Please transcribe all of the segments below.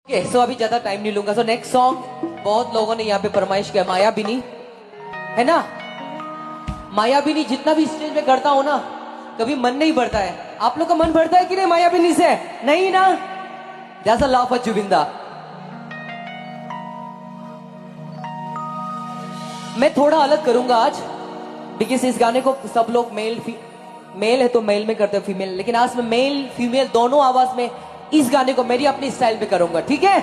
सो अभी ज्यादा टाइम नहीं लूंगा। सो नेक्स्ट सॉन्ग बहुत लोगों ने यहाँ पे फरमाइश किया, मायाबिनी है ना। मायाबिनी जितना भी स्टेज पे करता हूं ना, कभी मन नहीं भरता है। आप लोग का मन भरता है कि नहीं मायाबिनी से? नहीं ना। जैसा लाफ जुबिंदा। मैं थोड़ा अलग करूंगा आज, बिकॉज इस गाने को सब लोग मेल है तो मेल में करते हैं, फीमेल, लेकिन आज मैं मेल फीमेल दोनों आवाज में इस गाने को मेरी अपनी स्टाइल पे करूंगा, ठीक है?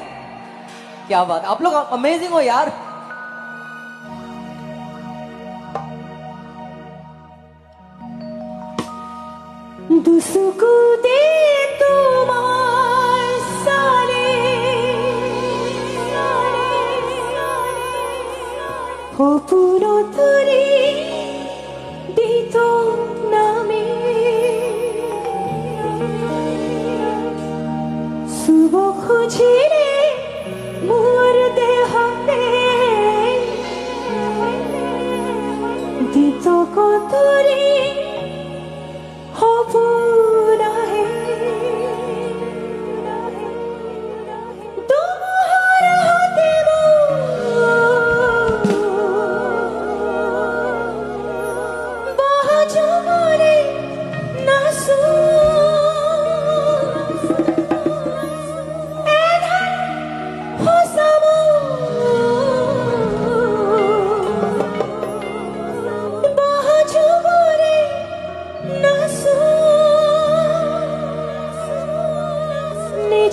क्या बात, आप लोग अमेजिंग हो यार। দুসুকুতে তোমার সারে হো পুরো তুরি দিত নামে শুভ খুঁজিলে মোর দেহতে দিত কতরি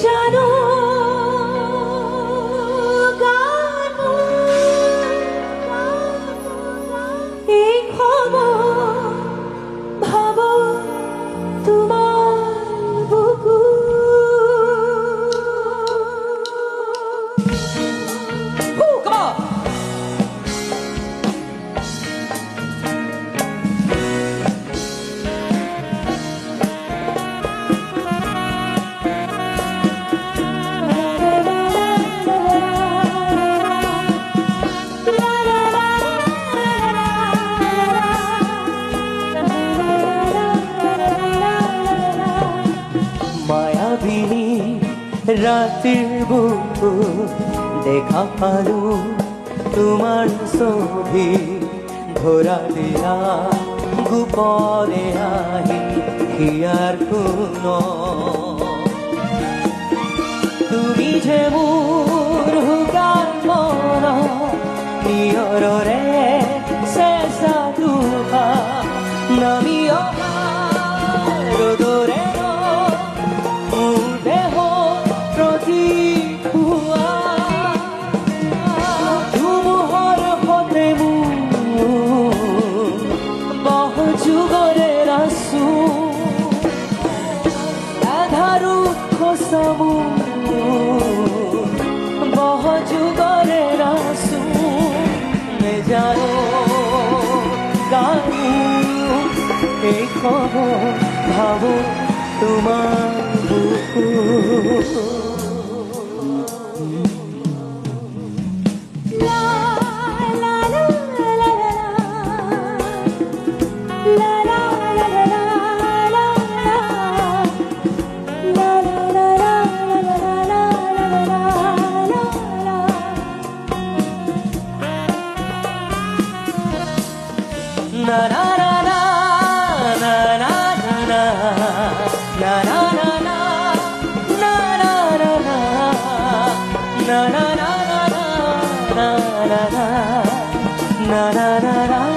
জানো গানো এই খবর ভাবো তোমার বুকু মায়াবিনী রাতের বুকু দেখা পালু তোমার ছবি ধরা দিয়া গোপনে আহি হিয়ার কোন তুমি যে মোর হুগার মন নিয়ৰৰে চেঁচা দুখা নামি অহা ৰ'দৰে बहुजुगरे रासू में जानो गानू एक खबर भावो तुम्हार बुकु na na na na na na na na na na na na na na na na na na